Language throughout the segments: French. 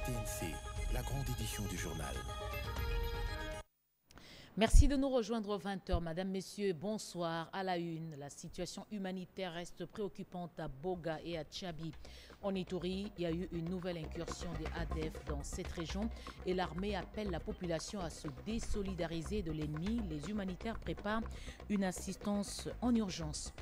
RTNC, la grande édition du journal. Merci de nous rejoindre aux 20h. Madame, Messieurs, bonsoir. À la une, la situation humanitaire reste préoccupante à Boga et à Tchabi. En Ituri, il y a eu une nouvelle incursion des ADF dans cette région et l'armée appelle la population à se désolidariser de l'ennemi. Les humanitaires préparent une assistance en urgence.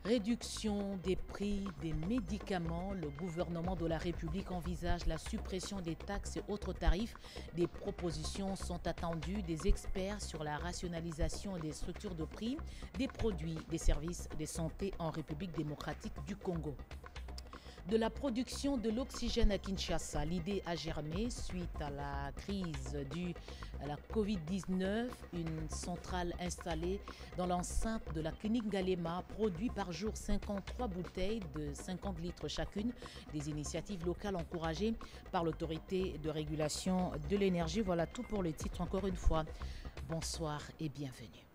Réduction des prix des médicaments. Le gouvernement de la République envisage la suppression des taxes et autres tarifs. Des propositions sont attendues des experts sur la rationalisation des structures de prix des produits, des services de santé en République démocratique du Congo. De la production de l'oxygène à Kinshasa, l'idée a germé suite à la crise due à la Covid-19. Une centrale installée dans l'enceinte de la clinique Galema produit par jour 53 bouteilles de 50 litres chacune. Des initiatives locales encouragées par l'autorité de régulation de l'énergie. Voilà tout pour le titre encore une fois. Bonsoir et bienvenue.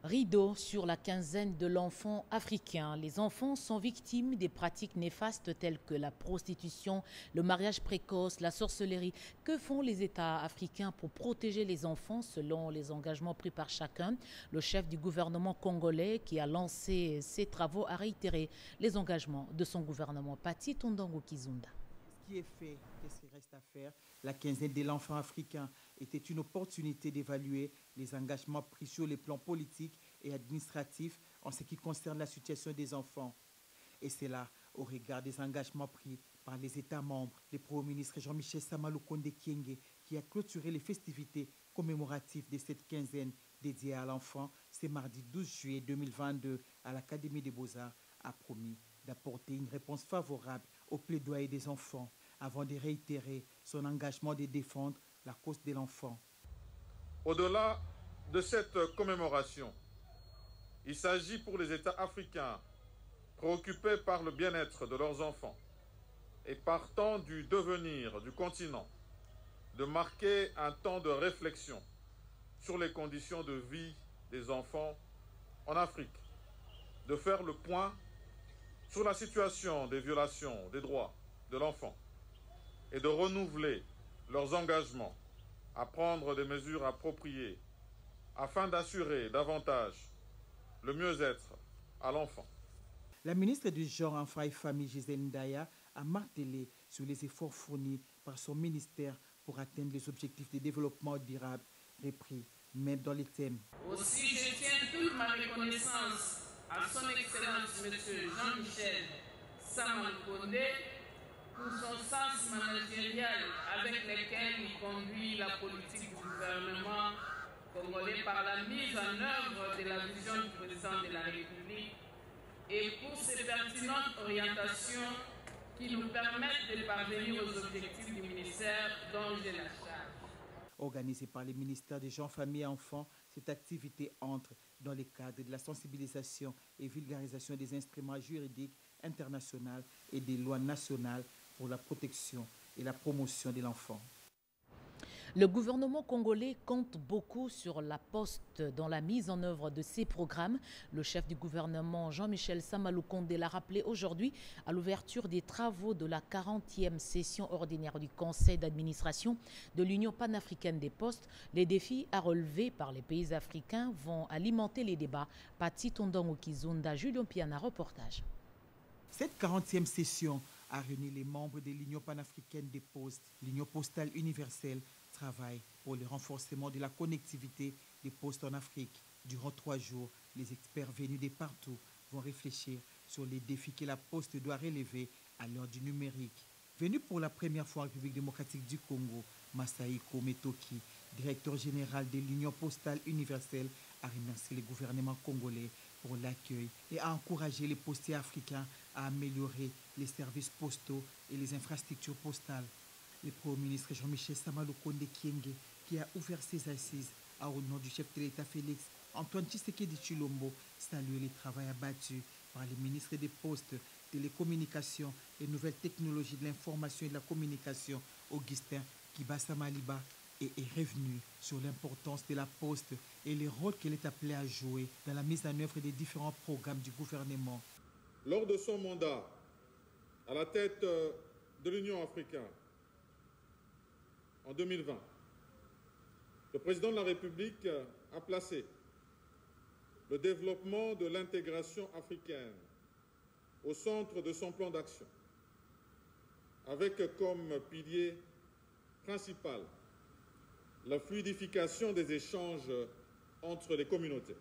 Rideau sur la quinzaine de l'enfant africain. Les enfants sont victimes des pratiques néfastes telles que la prostitution, le mariage précoce, la sorcellerie. Que font les États africains pour protéger les enfants selon les engagements pris par chacun? Le chef du gouvernement congolais qui a lancé ses travaux a réitéré les engagements de son gouvernement. Pati Tondongo Kizunda. Ce qui est fait, qu'est-ce qui reste à faire? La quinzaine de l'enfant africain était une opportunité d'évaluer les engagements pris sur les plans politiques et administratifs en ce qui concerne la situation des enfants. Et c'est là, au regard des engagements pris par les États membres, le Premier ministre Jean-Michel Sama Lukonde Kyenge, qui a clôturé les festivités commémoratives de cette quinzaine dédiée à l'enfant, ce mardi 12 juillet 2022 à l'Académie des Beaux-Arts, a promis d'apporter une réponse favorable au plaidoyer des enfants avant de réitérer son engagement de défendre la cause de l'enfant. Au-delà de cette commémoration, il s'agit pour les États africains préoccupés par le bien-être de leurs enfants et partant du devenir du continent de marquer un temps de réflexion sur les conditions de vie des enfants en Afrique, de faire le point sur la situation des violations des droits de l'enfant et de renouveler leurs engagements à prendre des mesures appropriées afin d'assurer davantage le mieux-être à l'enfant. La ministre du Genre, Enfants et Famille, Gisèle Ndaya, a martelé sur les efforts fournis par son ministère pour atteindre les objectifs de développement durable repris, même dans les thèmes. Aussi, je tiens toute ma reconnaissance à son Excellence M. Jean-Michel Sama Lukonde pour son sens managérial avec lequel il conduit la politique du gouvernement congolais par la mise en œuvre de la vision du président de la République et pour ses pertinentes orientations qui nous permettent de parvenir aux objectifs du ministère dont j'ai la charge. Organisée par le ministère des Gens, Familles et Enfants, cette activité entre dans le cadre de la sensibilisation et vulgarisation des instruments juridiques internationaux et des lois nationales pour la protection et la promotion de l'enfant. Le gouvernement congolais compte beaucoup sur la Poste dans la mise en œuvre de ces programmes. Le chef du gouvernement, Jean-Michel Sama Lukonde, l'a rappelé aujourd'hui à l'ouverture des travaux de la 40e session ordinaire du Conseil d'administration de l'Union panafricaine des postes. Les défis à relever par les pays africains vont alimenter les débats. Pati Tondongo Kizunda, Julien Piana, reportage. Cette 40e session a réuni les membres de l'Union panafricaine des postes. L'Union postale universelle travaille pour le renforcement de la connectivité des postes en Afrique. Durant 3 jours, les experts venus de partout vont réfléchir sur les défis que la Poste doit relever à l'heure du numérique. Venu pour la première fois en République démocratique du Congo, Masaiko Metoki, directeur général de l'Union postale universelle, a remercié le gouvernement congolais pour l'accueil et a encouragé les postiers africains à améliorer les services postaux et les infrastructures postales. Le Premier ministre Jean-Michel Sama Lukonde Kyenge, qui a ouvert ses assises, a au nom du chef de l'État Félix Antoine Tshisekedi Tshilombo, salué le travail abattu par les ministres des Postes, Télécommunications et Nouvelles Technologies de l'Information et de la Communication, Augustin Kibasa Maliba, et est revenu sur l'importance de la Poste et le rôle qu'elle est appelée à jouer dans la mise en œuvre des différents programmes du gouvernement. Lors de son mandat, à la tête de l'Union africaine en 2020, le président de la République a placé le développement de l'intégration africaine au centre de son plan d'action, avec comme pilier principal la fluidification des échanges entre les communautés.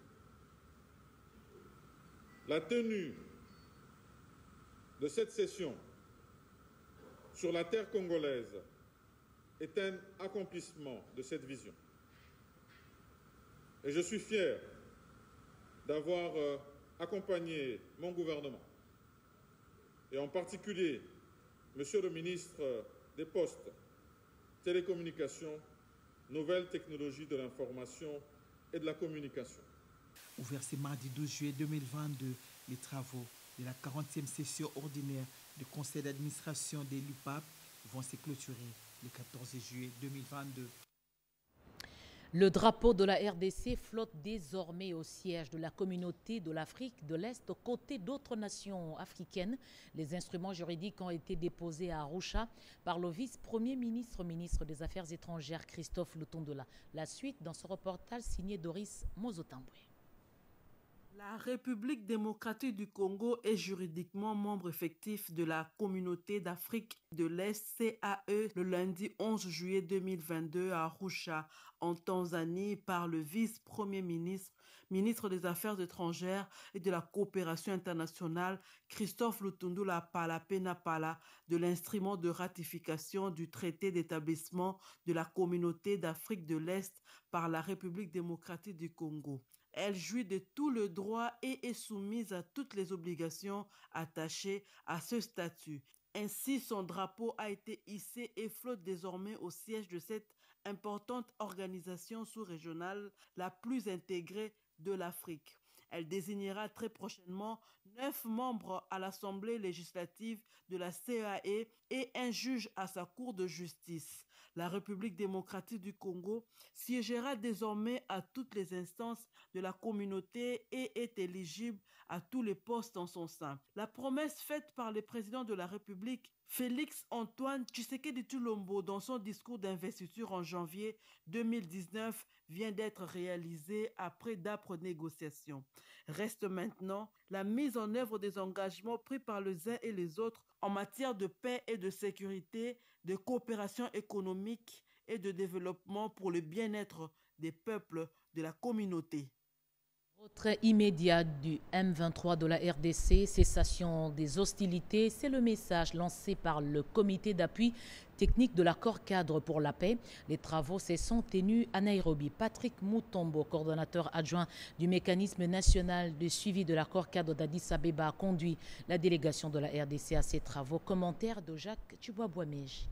La tenue de cette session sur la terre congolaise est un accomplissement de cette vision. Et je suis fier d'avoir accompagné mon gouvernement, et en particulier Monsieur le ministre des Postes, Télécommunications, Nouvelles technologies de l'information et de la communication. Ouvert ce mardi 12 juillet 2022, les travaux de la 40e session ordinaire du conseil d'administration des l'UPAP vont se clôturer le 14 juillet 2022. Le drapeau de la RDC flotte désormais au siège de la communauté de l'Afrique de l'Est aux côtés d'autres nations africaines. Les instruments juridiques ont été déposés à Arusha par le vice-premier ministre, ministre des Affaires étrangères Christophe Lutondola. La suite dans ce reportage signé Doris Mozotambwe. La République démocratique du Congo est juridiquement membre effectif de la Communauté d'Afrique de l'Est CAE le lundi 11 juillet 2022 à Arusha, en Tanzanie, par le vice-premier ministre, ministre des Affaires étrangères et de la coopération internationale Christophe Lutondola Palapena Pala de l'instrument de ratification du traité d'établissement de la Communauté d'Afrique de l'Est par la République démocratique du Congo. Elle jouit de tout le droit et est soumise à toutes les obligations attachées à ce statut. Ainsi, son drapeau a été hissé et flotte désormais au siège de cette importante organisation sous-régionale la plus intégrée de l'Afrique. Elle désignera très prochainement 9 membres à l'Assemblée législative de la CAE et un juge à sa cour de justice. La République démocratique du Congo siégera désormais à toutes les instances de la communauté et est éligible à tous les postes en son sein. La promesse faite par le président de la République, Félix Antoine Tshisekedi Tshilombo, dans son discours d'investiture en janvier 2019, vient d'être réalisée après d'âpres négociations. Reste maintenant la mise en œuvre des engagements pris par les uns et les autres en matière de paix et de sécurité, de coopération économique et de développement pour le bien-être des peuples de la communauté. Retrait immédiat du M23 de la RDC, cessation des hostilités, c'est le message lancé par le comité d'appui technique de l'accord cadre pour la paix. Les travaux se sont tenus à Nairobi. Patrick Mutombo, coordonnateur adjoint du mécanisme national de suivi de l'accord cadre d'Addis Abeba, a conduit la délégation de la RDC à ces travaux. Commentaire de Jacques Tubwa-Bouameji.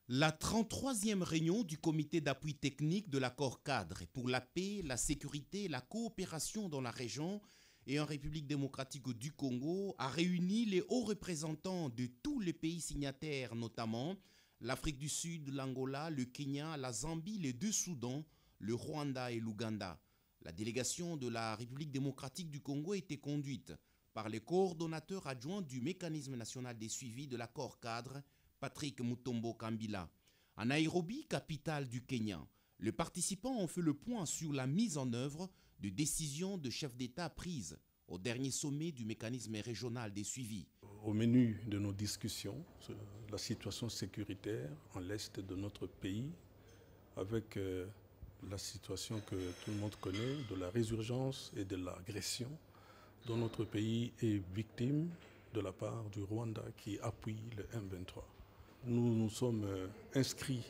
La 33e réunion du comité d'appui technique de l'accord cadre pour la paix, la sécurité et la coopération dans la région et en République démocratique du Congo a réuni les hauts représentants de tous les pays signataires, notamment l'Afrique du Sud, l'Angola, le Kenya, la Zambie, les 2 Soudans, le Rwanda et l'Ouganda. La délégation de la République démocratique du Congo était conduite par les coordonnateurs adjoints du mécanisme national des suivis de l'accord cadre, Patrick Mutombo Kambila. À Nairobi, capitale du Kenya, les participants ont fait le point sur la mise en œuvre de décisions de chefs d'État prises au dernier sommet du mécanisme régional des suivis. Au menu de nos discussions, la situation sécuritaire en l'est de notre pays, avec la situation que tout le monde connaît de la résurgence et de l'agression dont notre pays est victime de la part du Rwanda qui appuie le M23. Nous nous sommes inscrits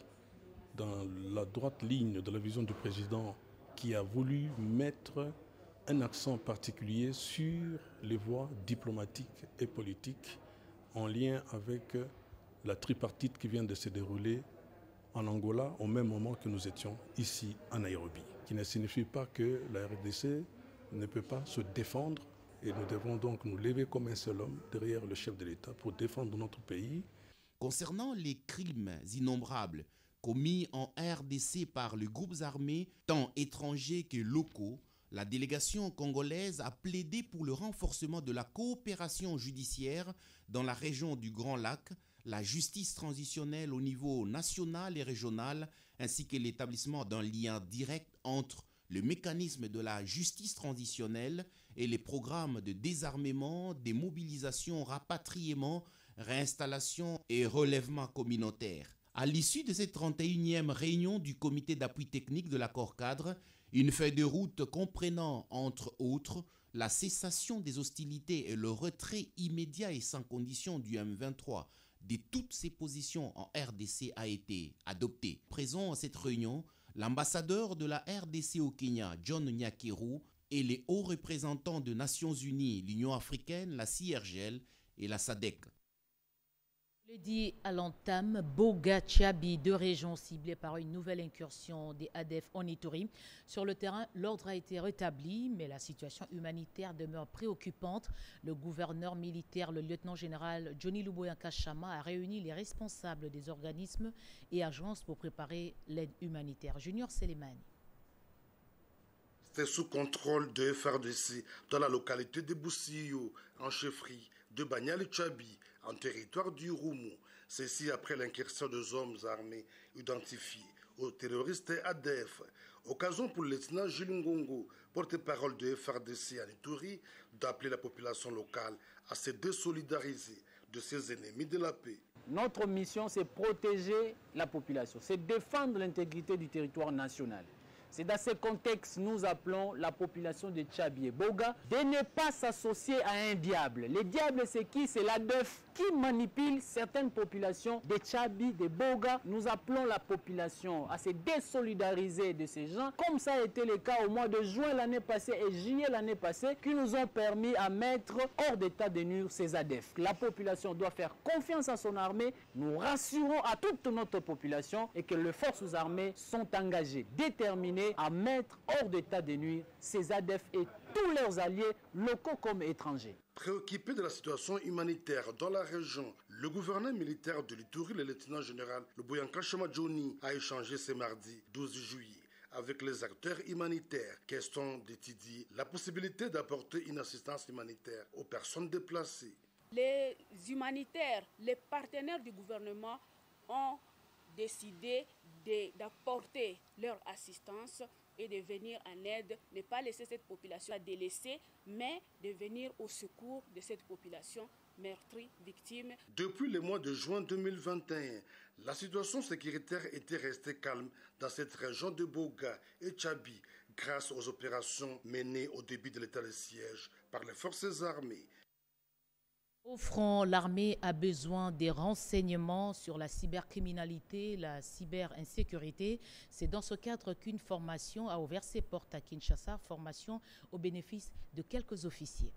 dans la droite ligne de la vision du président qui a voulu mettre un accent particulier sur les voies diplomatiques et politiques en lien avec la tripartite qui vient de se dérouler en Angola au même moment que nous étions ici à Nairobi. Qui ne signifie pas que la RDC ne peut pas se défendre et nous devons donc nous lever comme un seul homme derrière le chef de l'État pour défendre notre pays. Concernant les crimes innombrables commis en RDC par les groupes armés, tant étrangers que locaux, la délégation congolaise a plaidé pour le renforcement de la coopération judiciaire dans la région du Grand Lac, la justice transitionnelle au niveau national et régional, ainsi que l'établissement d'un lien direct entre le mécanisme de la justice transitionnelle et les programmes de désarmement, démobilisation, rapatriement, réinstallation et relèvement communautaire. À l'issue de cette 31e réunion du comité d'appui technique de l'accord cadre, une feuille de route comprenant, entre autres, la cessation des hostilités et le retrait immédiat et sans condition du M23 de toutes ses positions en RDC a été adoptée. Présent à cette réunion, l'ambassadeur de la RDC au Kenya, John Nyakeru, et les hauts représentants des Nations Unies, l'Union africaine, la CIRGL et la SADC. Le dit à l'entame, Boga, Tchabi, deux régions ciblées par une nouvelle incursion des ADF en Ituri. Sur le terrain, l'ordre a été rétabli, mais la situation humanitaire demeure préoccupante. Le gouverneur militaire, le lieutenant-général Johnny Luboya Kachama, a réuni les responsables des organismes et agences pour préparer l'aide humanitaire. Junior Selemani. C'est sous contrôle de FRDC dans la localité de Boussio, en chefferie de Banyal et Tchabi, en territoire du Roumou. Ceci après l'incursion des hommes armés identifiés aux terroristes ADF. Occasion pour le lieutenant Jules Ngongo, porte-parole de FRDC en Ituri, d'appeler la population locale à se désolidariser de ses ennemis de la paix. Notre mission, c'est protéger la population, c'est défendre l'intégrité du territoire national. C'est dans ce contexte que nous appelons la population de Tchabi et Boga de ne pas s'associer à un diable. Le diable, c'est qui? C'est l'ADF qui manipule certaines populations de Tchabi, de Boga. Nous appelons la population à se désolidariser de ces gens, comme ça a été le cas au mois de juin l'année passée et juillet l'année passée, qui nous ont permis à mettre hors d'état de nuire ces ADF. La population doit faire confiance à son armée. Nous rassurons à toute notre population et que les forces armées sont engagées, déterminées à mettre hors d'état de nuire ces ADF et tous leurs alliés, locaux comme étrangers. Préoccupé de la situation humanitaire dans la région, le gouverneur militaire de l'Ituri, le lieutenant-général Luboya Kachama Johnny, a échangé ce mardi 12 juillet avec les acteurs humanitaires, question d'étudier la possibilité d'apporter une assistance humanitaire aux personnes déplacées. Les humanitaires, les partenaires du gouvernement ont décidé d'apporter leur assistance et de venir en aide, ne pas laisser cette population délaissée, mais de venir au secours de cette population meurtrie, victime. Depuis le mois de juin 2021, la situation sécuritaire était restée calme dans cette région de Boga et Tchabi grâce aux opérations menées au début de l'état de siège par les forces armées. Au front, l'armée a besoin des renseignements sur la cybercriminalité, la cyberinsécurité. C'est dans ce cadre qu'une formation a ouvert ses portes à Kinshasa, formation au bénéfice de quelques officiers.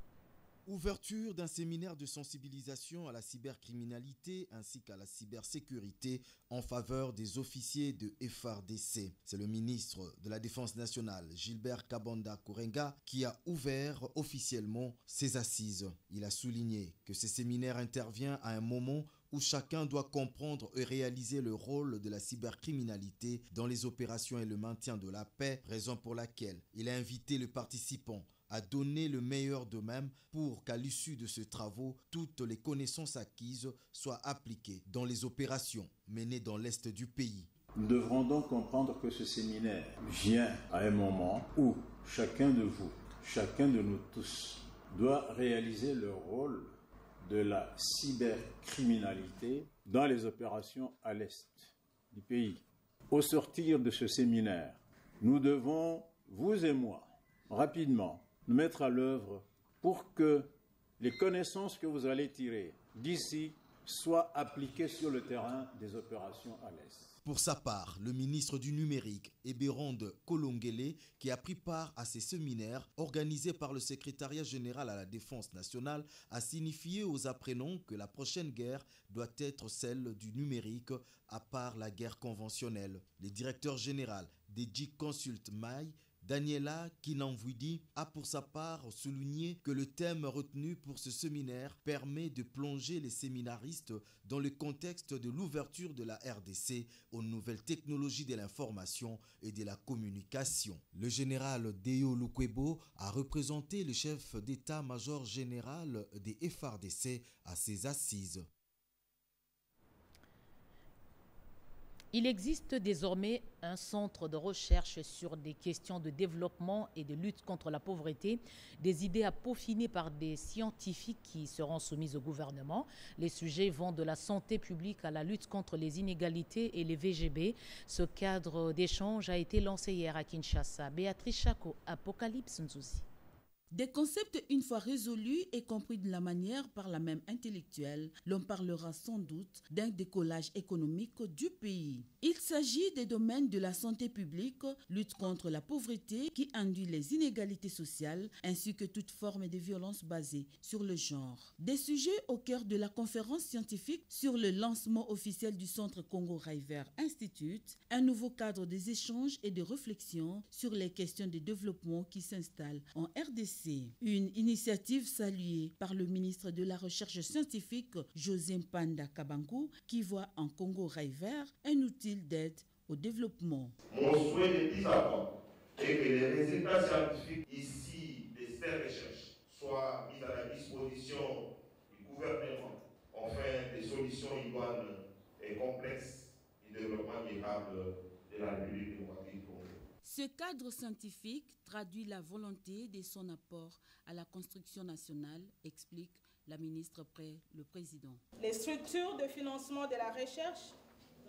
Ouverture d'un séminaire de sensibilisation à la cybercriminalité ainsi qu'à la cybersécurité en faveur des officiers de FARDC. C'est le ministre de la Défense nationale, Gilbert Kabanda Kourenga, qui a ouvert officiellement ces assises. Il a souligné que ce séminaire intervient à un moment où chacun doit comprendre et réaliser le rôle de la cybercriminalité dans les opérations et le maintien de la paix, raison pour laquelle il a invité les participants à donner le meilleur d'eux-mêmes pour qu'à l'issue de ces travaux, toutes les connaissances acquises soient appliquées dans les opérations menées dans l'est du pays. Nous devrons donc comprendre que ce séminaire vient à un moment où chacun de vous, chacun de nous tous, doit réaliser le rôle de la cybercriminalité dans les opérations à l'est du pays. Au sortir de ce séminaire, nous devons, vous et moi, rapidement, nous mettre à l'œuvre pour que les connaissances que vous allez tirer d'ici soient appliquées sur le terrain des opérations à l'Est. Pour sa part, le ministre du Numérique, Eberonde Kolongele, qui a pris part à ces séminaires organisés par le secrétariat général à la Défense nationale, a signifié aux apprenants que la prochaine guerre doit être celle du numérique à part la guerre conventionnelle. Le directeur général d'Edji Consult Mai, Daniela Kinanvudi, a pour sa part souligné que le thème retenu pour ce séminaire permet de plonger les séminaristes dans le contexte de l'ouverture de la RDC aux nouvelles technologies de l'information et de la communication. Le général Deo Lukwebo a représenté le chef d'état-major général des FARDC à ces assises. Il existe désormais un centre de recherche sur des questions de développement et de lutte contre la pauvreté, des idées à peaufiner par des scientifiques qui seront soumises au gouvernement. Les sujets vont de la santé publique à la lutte contre les inégalités et les VGB. Ce cadre d'échange a été lancé hier à Kinshasa. Béatrice Chako, Apocalypse Nzouzi. Des concepts une fois résolus et compris de la manière par la même intellectuelle, l'on parlera sans doute d'un décollage économique du pays. Il s'agit des domaines de la santé publique, lutte contre la pauvreté qui induit les inégalités sociales, ainsi que toute forme de violence basée sur le genre. Des sujets au cœur de la conférence scientifique sur le lancement officiel du Centre Congo River Institute, un nouveau cadre des échanges et de réflexion sur les questions de développement qui s'installent en RDC. Une initiative saluée par le ministre de la Recherche scientifique José Mpanda Kabangu qui voit en Congo River un outil d'aide au développement. Mon souhait de 10 ans est que les résultats scientifiques ici de ces recherches soient mis à la disposition du gouvernement, enfin des solutions idoines et complexes du développement durable de la République démocratique du Congo. Ce cadre scientifique traduit la volonté de son apport à la construction nationale, explique la ministre près le président. Les structures de financement de la recherche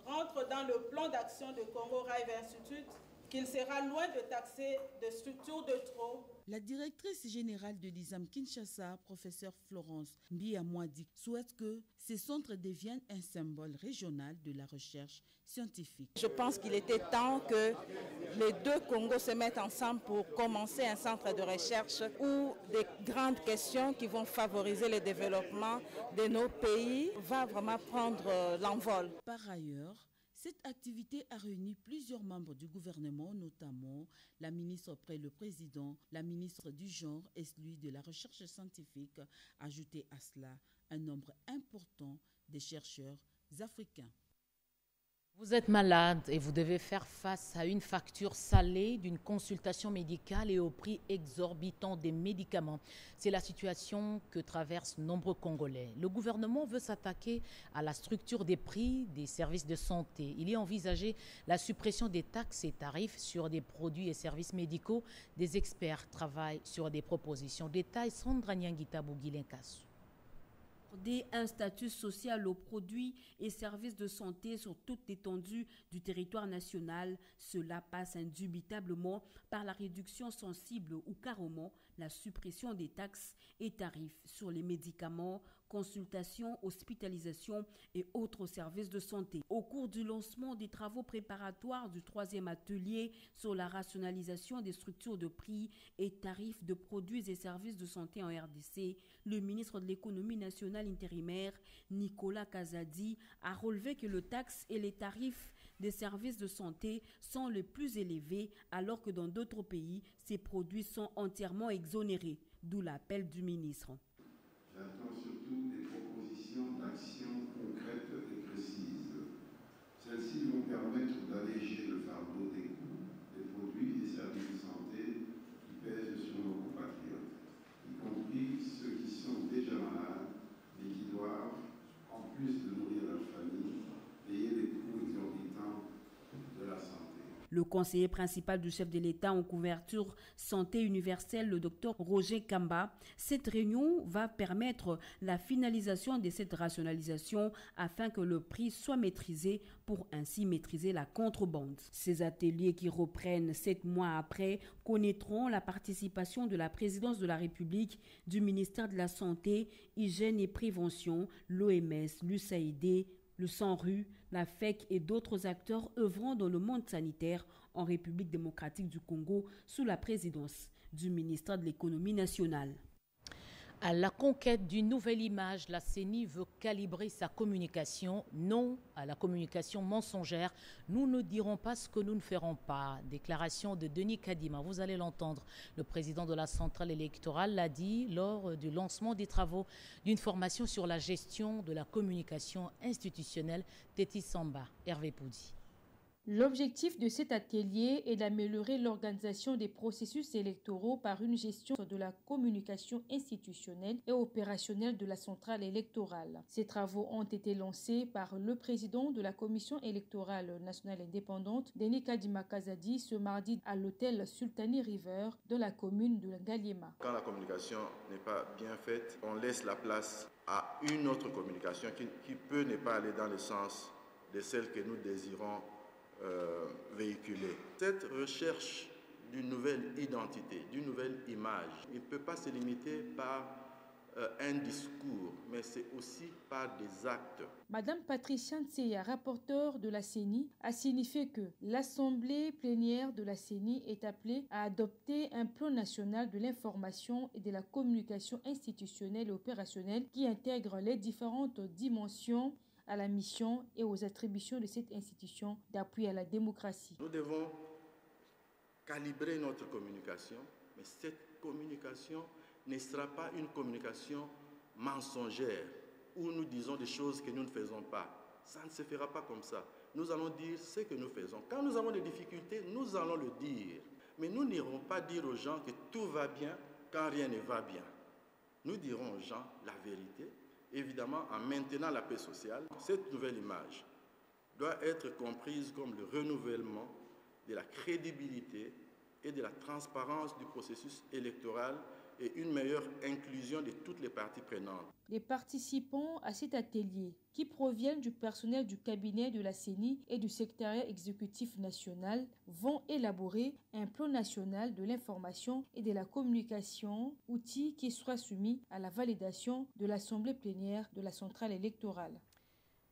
rentrent dans le plan d'action de Congo River Institute qu'il sera loin de taxer de structures de trop. La directrice générale de l'ISAM Kinshasa, professeure Florence Mbiamwadi, souhaite que ces centres deviennent un symbole régional de la recherche scientifique. Je pense qu'il était temps que les deux Congos se mettent ensemble pour commencer un centre de recherche où des grandes questions qui vont favoriser le développement de nos pays vont vraiment prendre l'envol. Par ailleurs, cette activité a réuni plusieurs membres du gouvernement, notamment la ministre près le président, la ministre du genre et celui de la recherche scientifique, ajouté à cela un nombre important de chercheurs africains. Vous êtes malade et vous devez faire face à une facture salée d'une consultation médicale et au prix exorbitant des médicaments. C'est la situation que traversent nombreux Congolais. Le gouvernement veut s'attaquer à la structure des prix des services de santé. Il y a envisagé la suppression des taxes et tarifs sur des produits et services médicaux. Des experts travaillent sur des propositions. Détail Sandra Nyangita Bouguilenkassou. Un statut social aux produits et services de santé sur toute l'étendue du territoire national. Cela passe indubitablement par la réduction sensible ou carrément la suppression des taxes et tarifs sur les médicaments, consultations, hospitalisations et autres services de santé. Au cours du lancement des travaux préparatoires du 3e atelier sur la rationalisation des structures de prix et tarifs de produits et services de santé en RDC, le ministre de l'économie nationale intérimaire, Nicolas Kazadi, a relevé que les taxes et les tarifs des services de santé sont les plus élevés alors que dans d'autres pays, ces produits sont entièrement exonérés, d'où l'appel du ministre. J'attends surtout des propositions d'action concrètes et précises. Celles-ci vont permettre d'alléger le fardeau des coûts des produits et services de santé qui pèsent sur nos compatriotes, y compris ceux qui sont déjà malades et qui doivent, en plus de nourrir leur famille, payer les coûts exorbitants de la santé. Le conseiller principal du chef de l'État en couverture santé universelle, le docteur Roger Kamba, cette réunion va permettre la finalisation de cette rationalisation afin que le prix soit maîtrisé pour ainsi maîtriser la contrebande. Ces ateliers qui reprennent 7 mois après connaîtront la participation de la présidence de la République, du ministère de la Santé, Hygiène et Prévention, l'OMS, l'USAID, le SANRU, la FEC et d'autres acteurs œuvrant dans le monde sanitaire en République démocratique du Congo sous la présidence du ministère de l'économie nationale. À la conquête d'une nouvelle image, la CENI veut calibrer sa communication. Non à la communication mensongère. Nous ne dirons pas ce que nous ne ferons pas. Déclaration de Denis Kadima. Vous allez l'entendre. Le président de la centrale électorale l'a dit lors du lancement des travaux d'une formation sur la gestion de la communication institutionnelle. Téti Samba, Hervé Poudi. L'objectif de cet atelier est d'améliorer l'organisation des processus électoraux par une gestion de la communication institutionnelle et opérationnelle de la centrale électorale. Ces travaux ont été lancés par le président de la Commission électorale nationale indépendante, Denis Kadima Kazadi, ce mardi à l'hôtel Sultani River de la commune de Ngaliema. Quand la communication n'est pas bien faite, on laisse la place à une autre communication qui peut ne pas aller dans le sens de celle que nous désirons véhiculer. Cette recherche d'une nouvelle identité, d'une nouvelle image, il ne peut pas se limiter par un discours, mais c'est aussi par des actes. Madame Patricia Ntseya, rapporteure de la CENI, a signifié que l'Assemblée plénière de la CENI est appelée à adopter un plan national de l'information et de la communication institutionnelle et opérationnelle qui intègre les différentes dimensions à la mission et aux attributions de cette institution d'appui à la démocratie. Nous devons calibrer notre communication, mais cette communication ne sera pas une communication mensongère où nous disons des choses que nous ne faisons pas. Ça ne se fera pas comme ça. Nous allons dire ce que nous faisons. Quand nous avons des difficultés, nous allons le dire. Mais nous n'irons pas dire aux gens que tout va bien quand rien ne va bien. Nous dirons aux gens la vérité, évidemment en maintenant la paix sociale. Cette nouvelle image doit être comprise comme le renouvellement de la crédibilité et de la transparence du processus électoral et une meilleure inclusion de toutes les parties prenantes. Les participants à cet atelier, qui proviennent du personnel du cabinet de la CENI et du secrétariat exécutif national, vont élaborer un plan national de l'information et de la communication, outil qui sera soumis à la validation de l'Assemblée plénière de la centrale électorale.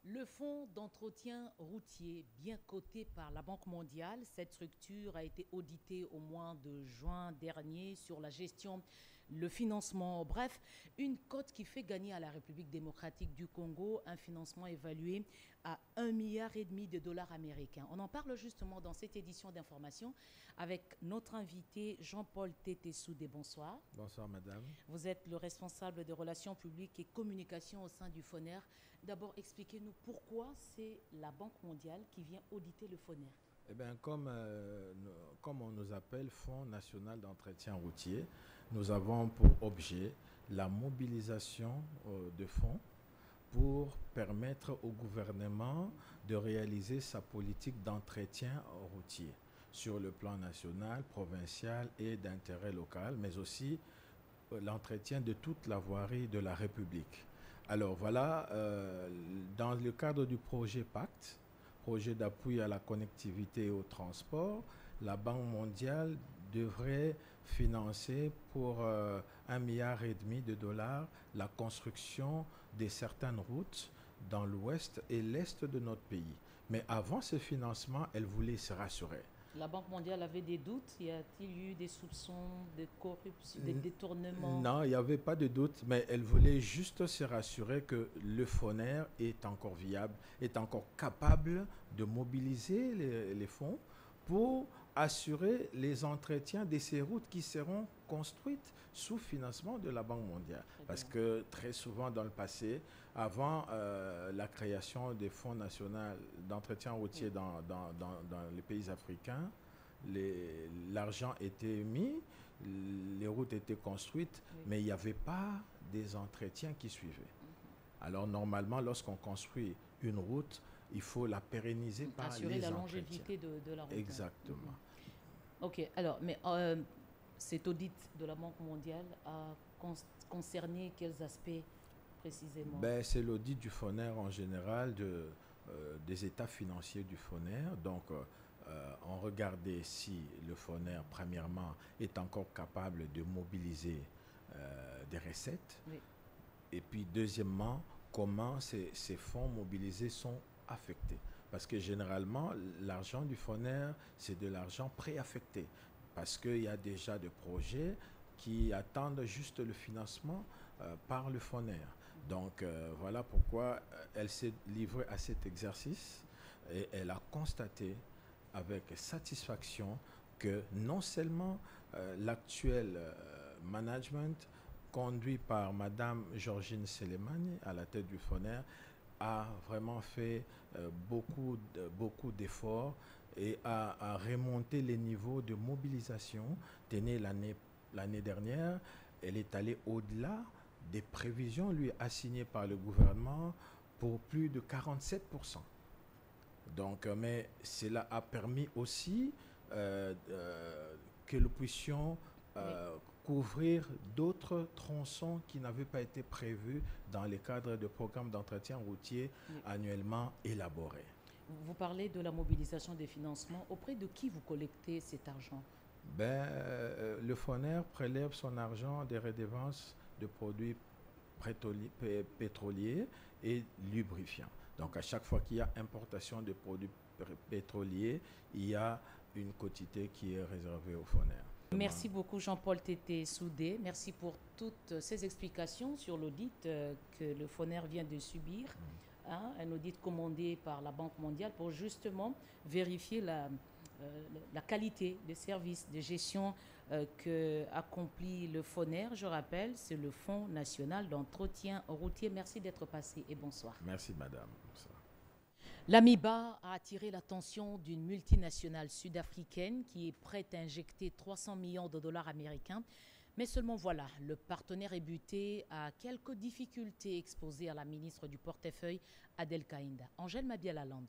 Le fonds d'entretien routier, bien coté par la Banque mondiale, cette structure a été auditée au mois de juin dernier sur la gestion, le financement. Bref, une cote qui fait gagner à la République démocratique du Congo un financement évalué à 1,5 milliard de dollars américains. On en parle justement dans cette édition d'information avec notre invité Jean-Paul Tété-Soudé. Bonsoir. Bonsoir, madame. Vous êtes le responsable des relations publiques et communication au sein du FONER. D'abord, expliquez-nous pourquoi c'est la Banque mondiale qui vient auditer le FONER. Eh bien, comme on nous appelle Fonds national d'entretien routier, nous avons pour objet la mobilisation de fonds pour permettre au gouvernement de réaliser sa politique d'entretien routier sur le plan national, provincial et d'intérêt local, mais aussi l'entretien de toute la voirie de la République. Alors voilà, dans le cadre du projet PACT, projet d'appui à la connectivité et au transport, la Banque mondiale devrait financer pour 1,5 milliard de dollars la construction de certaines routes dans l'ouest et l'est de notre pays. Mais avant ce financement, elle voulait se rassurer. La Banque mondiale avait des doutes. Y a-t-il eu des soupçons de corruption, des détournements? Non, il n'y avait pas de doute, mais elle voulait juste se rassurer que le FONER est encore viable, est encore capable de mobiliser les fonds pour assurer les entretiens de ces routes qui seront construites sous financement de la Banque mondiale. Parce que très souvent dans le passé, avant la création des fonds nationaux d'entretien routier dans les pays africains, l'argent était mis, les routes étaient construites, mais il n'y avait pas des entretiens qui suivaient. Alors normalement, lorsqu'on construit une route, il faut la pérenniser par les entretiens. Assurer la longévité de la route. Exactement. Ok, alors, mais cet audit de la Banque mondiale a concerné quels aspects précisément? C'est l'audit du FONER en général, des états financiers du FONER. Donc, on regardait si le FONER, premièrement, est encore capable de mobiliser des recettes. Oui. Et puis, deuxièmement, comment ces fonds mobilisés sont affectés. Parce que généralement, l'argent du FONER, c'est de l'argent préaffecté. Parce qu'il y a déjà des projets qui attendent juste le financement par le FONER. Donc, voilà pourquoi elle s'est livrée à cet exercice et elle a constaté avec satisfaction que non seulement l'actuel management conduit par Madame Georgine Selemani à la tête du FONER a vraiment fait beaucoup d'efforts et à remonter les niveaux de mobilisation. Tenez, l'année dernière, elle est allée au-delà des prévisions lui assignées par le gouvernement pour plus de 47%. Donc, mais cela a permis aussi que nous puissions couvrir d'autres tronçons qui n'avaient pas été prévus dans le cadre de programmes d'entretien routier annuellement élaborés. Vous parlez de la mobilisation des financements. Auprès de qui vous collectez cet argent? Le FONER prélève son argent des redevances de produits pétroliers et lubrifiants. Donc, à chaque fois qu'il y a importation de produits pétroliers, il y a une quotité qui est réservée au FONER. Merci beaucoup Jean-Paul Tété Soudé. Merci pour toutes ces explications sur l'audit que le FONER vient de subir. Un audit commandé par la Banque mondiale pour justement vérifier la qualité des services de gestion que accomplit le FONER. Je rappelle, c'est le Fonds national d'entretien routier. Merci d'être passé et bonsoir. Merci madame. Bonsoir. La MIBA a attiré l'attention d'une multinationale sud-africaine qui est prête à injecter 300 millions de dollars américains. Mais seulement voilà, le partenaire est buté à quelques difficultés exposées à la ministre du portefeuille, Adel Kaïnda. Angèle Mabiala-Land.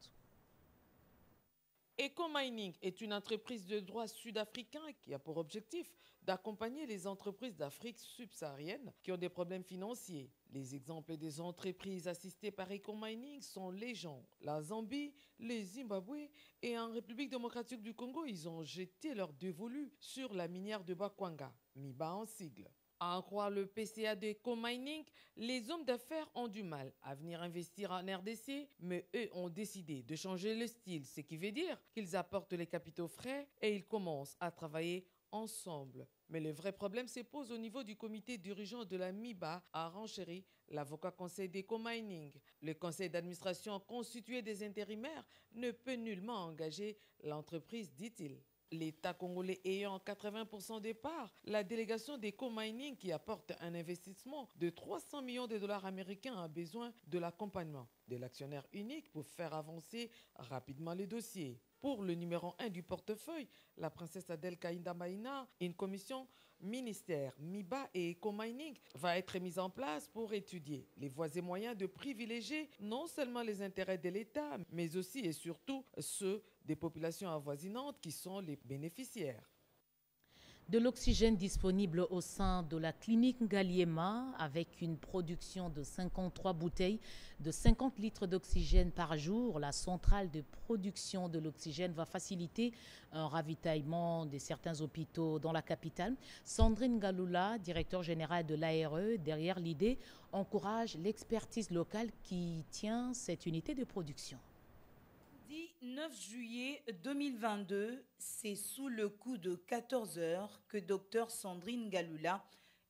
EcoMining est une entreprise de droit sud-africain qui a pour objectif d'accompagner les entreprises d'Afrique subsaharienne qui ont des problèmes financiers. Les exemples des entreprises assistées par EcoMining sont les gens, la Zambie, le Zimbabwe et en République démocratique du Congo, ils ont jeté leur dévolu sur la minière de Bakwanga, MIBA en sigle. À en croire le PCA de EcoMining, les hommes d'affaires ont du mal à venir investir en RDC, mais eux ont décidé de changer le style, ce qui veut dire qu'ils apportent les capitaux frais et ils commencent à travailler ensemble. Mais le vrai problème se pose au niveau du comité dirigeant de la MIBA, a renchéri l'avocat conseil d'EcoMining. Le conseil d'administration constitué des intérimaires ne peut nullement engager l'entreprise, dit-il. L'État congolais ayant 80% des parts, la délégation d'EcoMining qui apporte un investissement de 300 millions de dollars américains a besoin de l'accompagnement de l'actionnaire unique pour faire avancer rapidement les dossiers. Pour le numéro 1 du portefeuille, la princesse Adel Kaïnda Maïna, une commission ministère, MIBA et EcoMining va être mise en place pour étudier les voies et moyens de privilégier non seulement les intérêts de l'État, mais aussi et surtout ceux des populations avoisinantes qui sont les bénéficiaires. De l'oxygène disponible au sein de la clinique Ngaliema avec une production de 53 bouteilles de 50 litres d'oxygène par jour. La centrale de production de l'oxygène va faciliter un ravitaillement de certains hôpitaux dans la capitale. Sandrine Galula, directeur général de l'ARE, derrière l'idée, encourage l'expertise locale qui tient cette unité de production. 9 juillet 2022, c'est sous le coup de 14 heures que Dr Sandrine Galula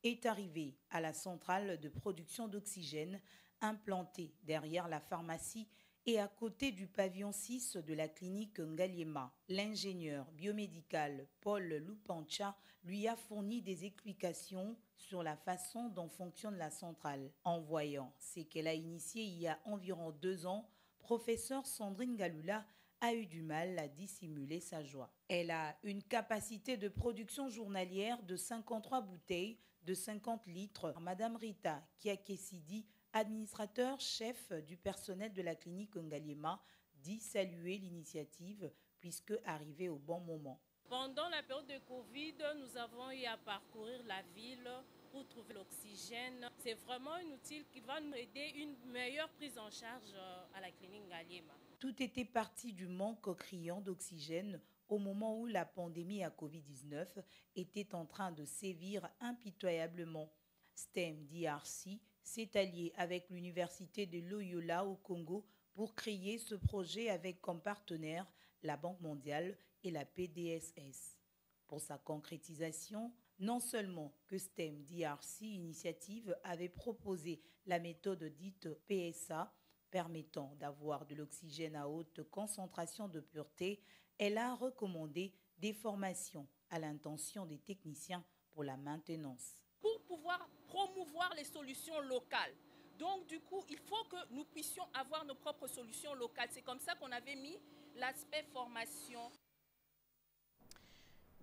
est arrivée à la centrale de production d'oxygène implantée derrière la pharmacie et à côté du pavillon 6 de la clinique Ngaliema. L'ingénieur biomédical Paul Lupancha lui a fourni des explications sur la façon dont fonctionne la centrale. En voyant ce qu'elle a initié il y a environ 2 ans, professeur Sandrine Galula a eu du mal à dissimuler sa joie. Elle a une capacité de production journalière de 53 bouteilles de 50 litres. Madame Rita Kiakesidi, administrateur-chef du personnel de la clinique Ngaliema, dit saluer l'initiative puisque arrivée au bon moment. Pendant la période de Covid, nous avons eu à parcourir la ville pour trouver l'oxygène. C'est vraiment un outil qui va nous aider une meilleure prise en charge à la clinique Ngaliema. Tout était parti du manque criant d'oxygène au moment où la pandémie à Covid-19 était en train de sévir impitoyablement. STEM DRC s'est allié avec l'université de Loyola au Congo pour créer ce projet avec comme partenaires la Banque mondiale et la PDSS. Pour sa concrétisation, non seulement que STEM DRC Initiative avait proposé la méthode dite PSA, permettant d'avoir de l'oxygène à haute concentration de pureté, elle a recommandé des formations à l'intention des techniciens pour la maintenance. Pour pouvoir promouvoir les solutions locales, Donc, du coup, il faut que nous puissions avoir nos propres solutions locales. C'est comme ça qu'on avait mis l'aspect formation.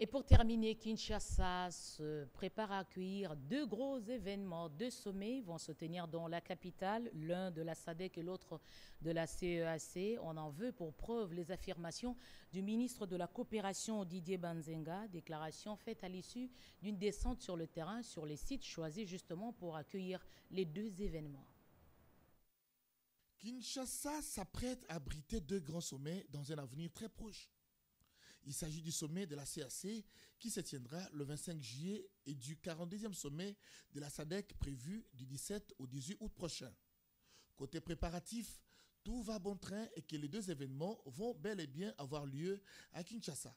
Et pour terminer, Kinshasa se prépare à accueillir 2 gros événements. 2 sommets vont se tenir dans la capitale, l'un de la SADC et l'autre de la CEAC. On en veut pour preuve les affirmations du ministre de la Coopération Didier Banzenga, déclaration faite à l'issue d'une descente sur le terrain sur les sites choisis justement pour accueillir les 2 événements. Kinshasa s'apprête à abriter 2 grands sommets dans un avenir très proche. Il s'agit du sommet de la CAC qui se tiendra le 25 juillet et du 42e sommet de la SADC prévu du 17 au 18 août prochain. Côté préparatif, tout va bon train et que les 2 événements vont bel et bien avoir lieu à Kinshasa.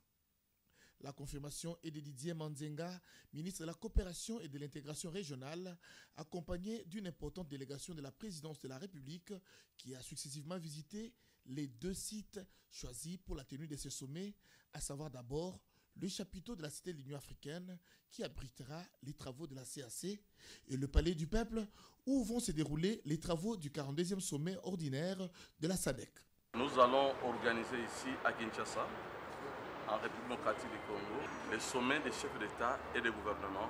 La confirmation est de Didier Banzenga, ministre de la Coopération et de l'Intégration régionale, accompagné d'une importante délégation de la présidence de la République qui a successivement visité les 2 sites choisis pour la tenue de ce sommet, à savoir d'abord le chapiteau de la Cité de l'Union africaine qui abritera les travaux de la CAC et le Palais du Peuple où vont se dérouler les travaux du 42e sommet ordinaire de la SADC. Nous allons organiser ici à Kinshasa, en République démocratique du Congo, le sommet des chefs d'État et de gouvernement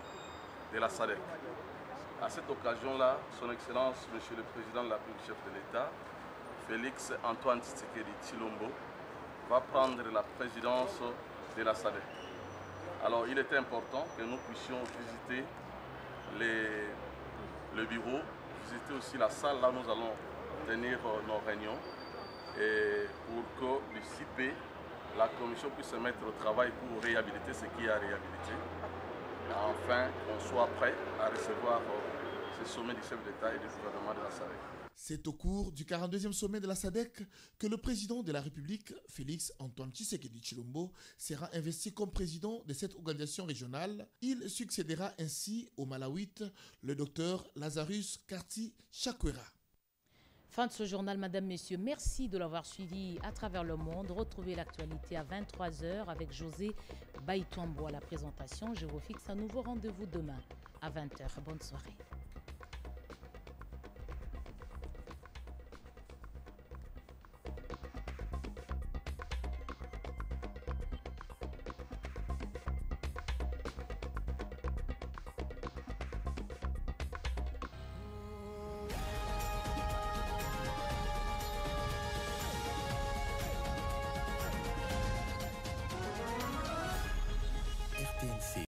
de la SADC. À cette occasion-là, Son Excellence, Monsieur le Président de la République, chef de l'État, Félix Antoine Tshisekedi Tshilombo, va prendre la présidence de la SADC. Alors il était important que nous puissions visiter le bureau, visiter aussi la salle là où nous allons tenir nos réunions et pour que le CIP, la commission puisse se mettre au travail pour réhabiliter ce qui est à réhabiliter. Et enfin, qu'on soit prêt à recevoir ce sommet du chef d'État et du gouvernement de la SADC. C'est au cours du 42e sommet de la SADC que le président de la République, Félix Antoine Tshisekedi Tshilombo, sera investi comme président de cette organisation régionale. Il succédera ainsi au Malawite, le docteur Lazarus Karti Chakwera. Fin de ce journal, Madame, Messieurs. Merci de l'avoir suivi à travers le monde. Retrouvez l'actualité à 23h avec José Baïtouambo à la présentation. Je vous fixe un nouveau rendez-vous demain à 20h. Bonne soirée.